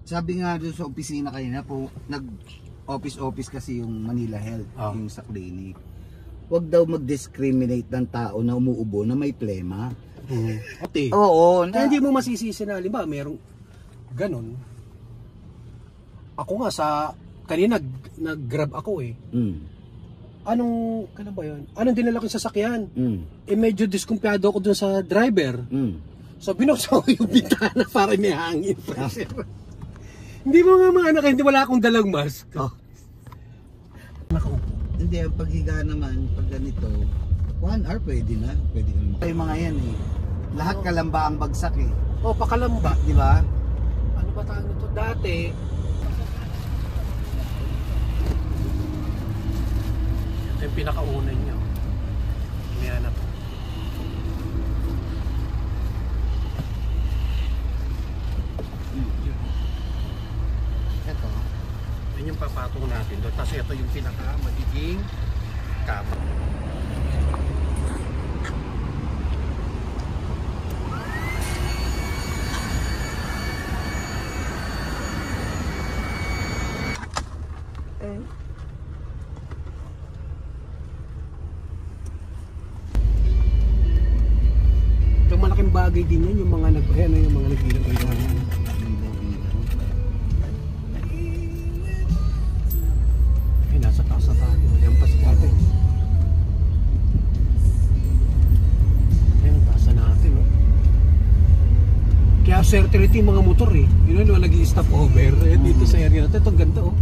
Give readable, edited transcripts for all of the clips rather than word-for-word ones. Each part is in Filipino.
Sabi nga doon sa opisina kanina po, nag-office kasi yung Manila Health, yung sa clinic. Huwag daw mag-discriminate ng tao na umuubo na may plema. Okay. Oo. Kaya hindi mo masisisi na, halimbawa, merong ganon. Ako nga kanina nag-grab ako eh. Kailan ba yun? Anong dinala ko sa sasakyan? Eh medyo diskumpiyado ako dun sa driver. So binuksan ko yung bintana para may hangin. Hindi mo nga mga anak, hindi wala akong dalang mask. Nakaupo. Hindi, ang paghiga naman, pag ganito, 1 hour pwede na. Pwede ka naman. Ay mga yan eh. Lahat kalamba ang bagsak eh. Pakalamba. Di ba? Ano ba tawag nito? Dati, ito yung pinakaunan niya. Inihanap. Ito. Yan yung papatong natin doon. Tapos ito yung pinaka magiging kama. Itong malaking bagay din yan, yung mga nag-ilaw-ilaw. Nasa taas na tayo. Yan pa si natin. Yan ang taas natin. Kaya certiority yung mga motor eh. Yun yung nag-i-stop over. Dito sa area natin. Ito ang ganda oh.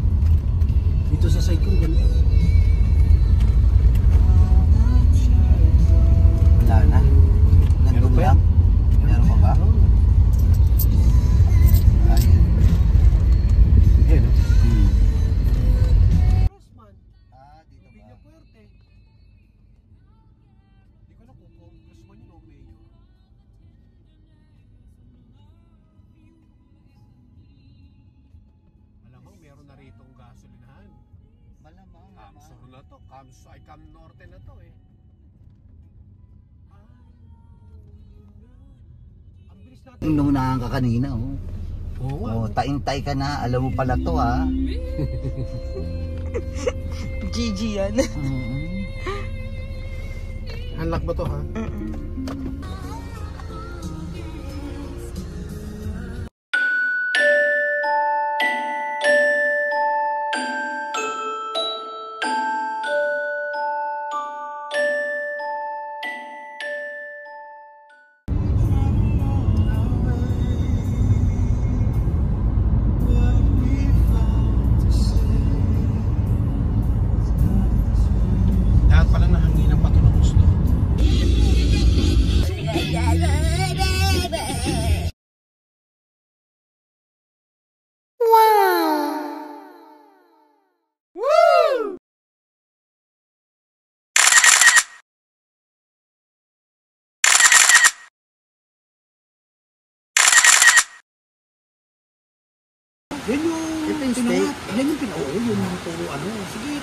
Dito sa side ko ang ganda. Wala na. Nandun lang. Meron pa ba? Ayan. Ayan oh. Meron na rito ang gasolinahan. Malamang. Kamsor na to. Cam Norte na to eh. Ang bilis natin. Inunahan ka kanina oh. Oo. Taing-tay ka na. Alam mo pala to ha. GG yan. Unlock ba to ha? Yan yung steak. Yan yung pinauo, yung puro ano. Sige,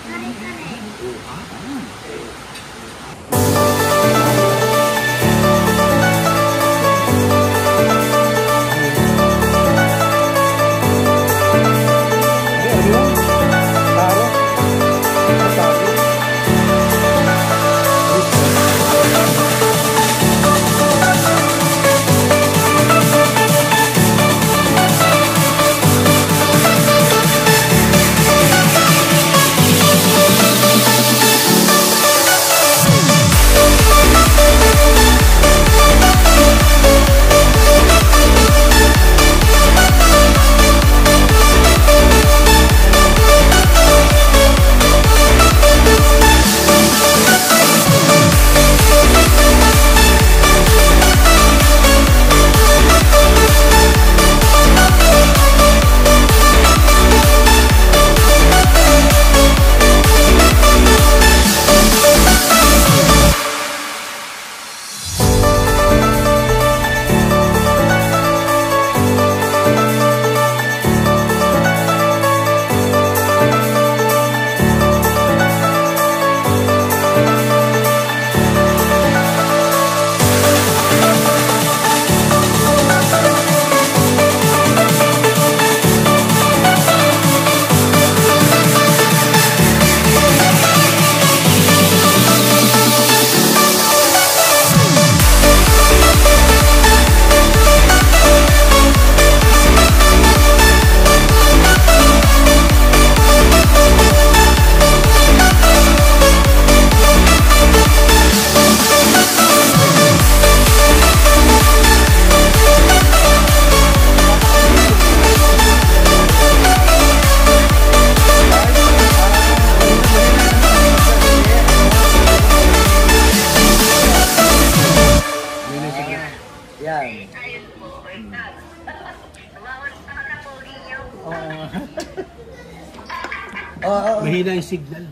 Mahina yung signal.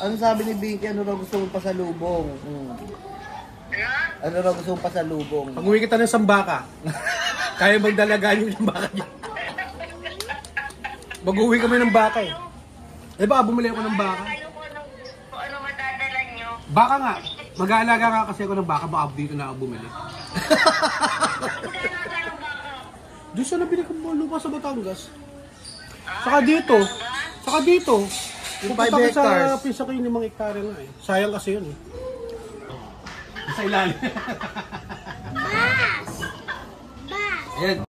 Ano sabi ni Binky, ano raw gusto mong pasalubong? Ano raw gusto mong pasalubong? Pag uwi kita ng Sambaka, kaya magdalagaan yung baka niya. Mag-uwi kami ng baka eh. Eh baka bumili ako ng baka. Ano madadala nyo? Baka nga. Mag-aalaga nga kasi ako ng baka, baka dito na ako bumili. Doon sa nabili ko mo lupa sa Batangas. Saka dito. Yung 5 Pupunta ko hectares. sa pisa ko yung 5 hektare nga eh. Sayang kasi yun eh. Sa ilalim. Ayan.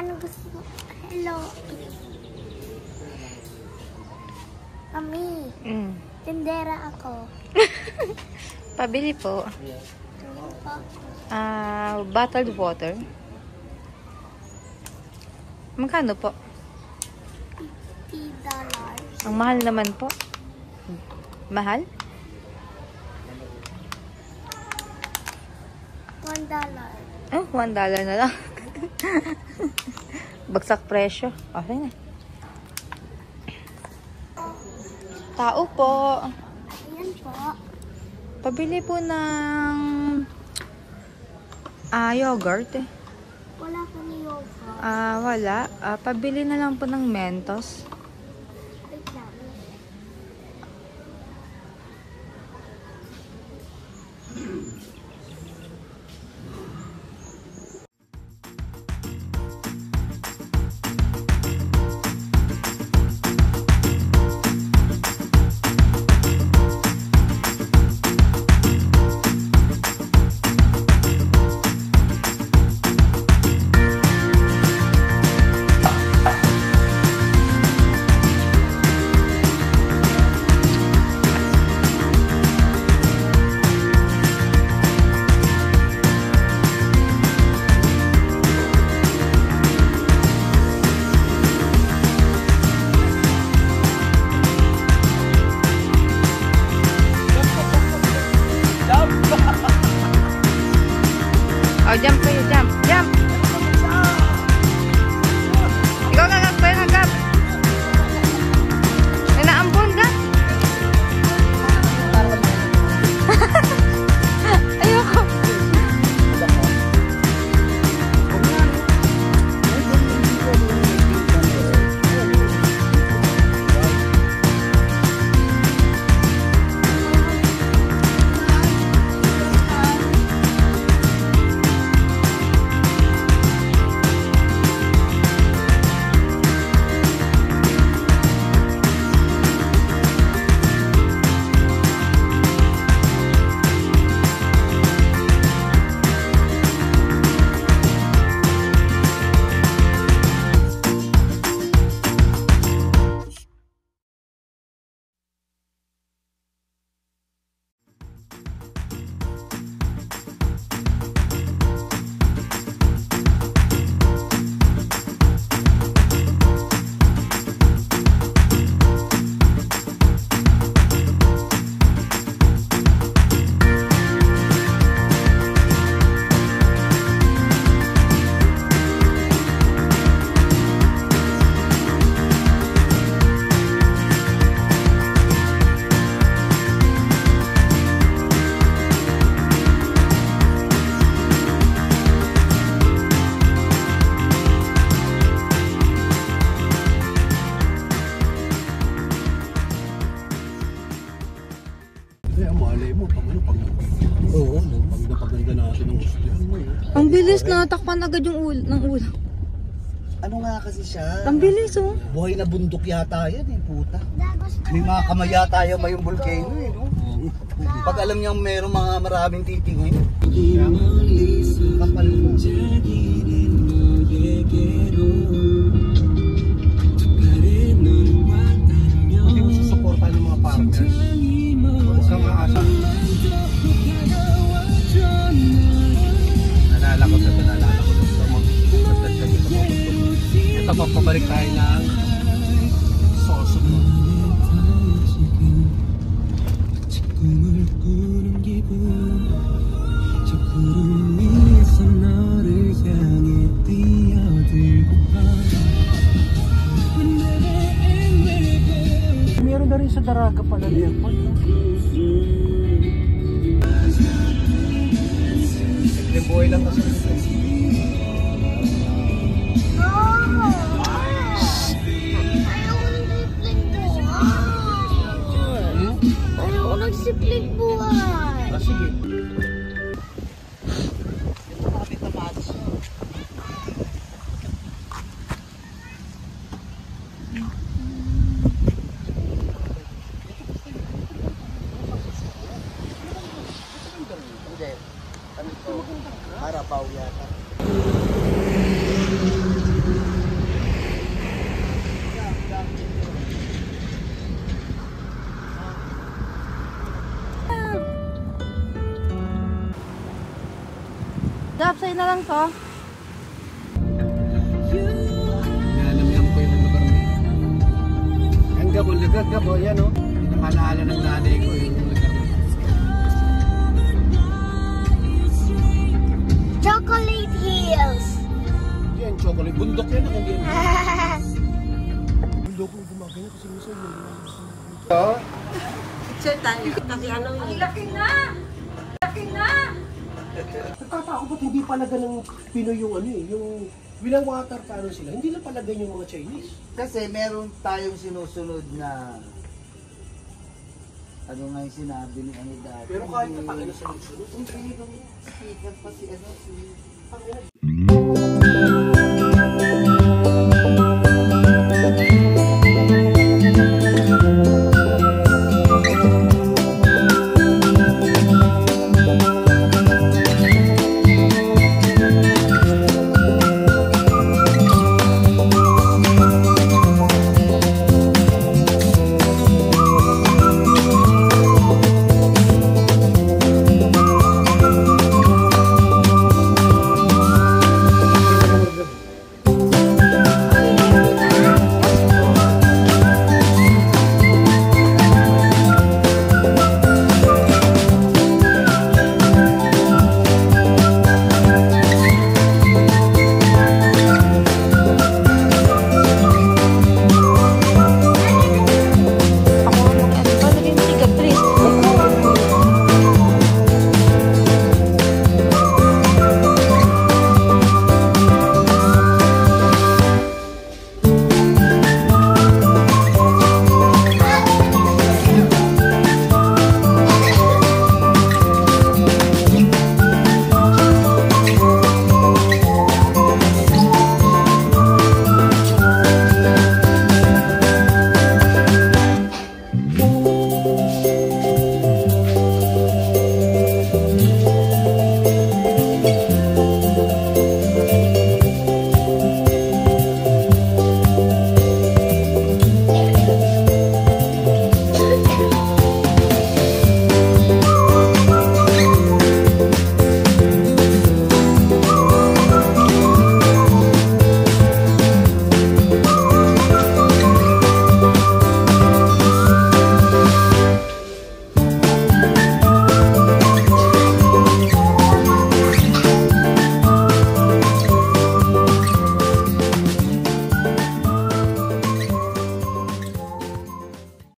Ano gusto mo? Hello. Mami, tindera ako. Pabili po. Ano po? Bottled water. Magkano po? $50. Ang mahal naman po. Mahal? $1. Oh, $1 na lang. Bagsak presyo. Okay na. Tao po. Ayan po. Pabili po ng yogurt eh. Wala kami yogurt. Wala. Pabili na lang po ng Mentos. Wait lang. bilis na natakpan agad yung ng ulo. Ano nga kasi siya? Ang bilis oh. Buhay na bundok yata yan eh, puta. Gusto May mga kamaya tayo may yung volcano eh, no? Pag alam niyang meron mga maraming titingoy. Kapal mo. Hindi mo susuportahan ng mga partners. Huwag kang aasa. Nalala ko sa ito, papabalik tayo ng source mo. 꿈을 꾸는 기분 저 구름 위에서 너를 향해 뛰어들고파 Meron na rin sa Daraga pala na airport. Simple buhay lang kasi nito. Simpleng buhay. Sige. Harapaw yata. Dap, sa'yo na lang to. Nanamyam ko yung lugar na yun. Ang gabo, yan o. Nakalaala ng nanay ko yung lugar na yun. Chocolate Hills. Yan, chocolate. Bundok yan ako yan. Bundok ko gumagana kasi minsan yun. Picture tayo. Kasi ano yun. Ang laki na! Laki na! Nagtatako ba't hindi pala ganang Pinoy yung ano eh, yung bilang water paano sila, hindi na pala ganyan yung mga Chinese. Kasi meron tayong sinusunod na ano nga yung sinabi ni ano dati. Pero kahit na pangino sa sunod, Hindi, speaker pa si ano si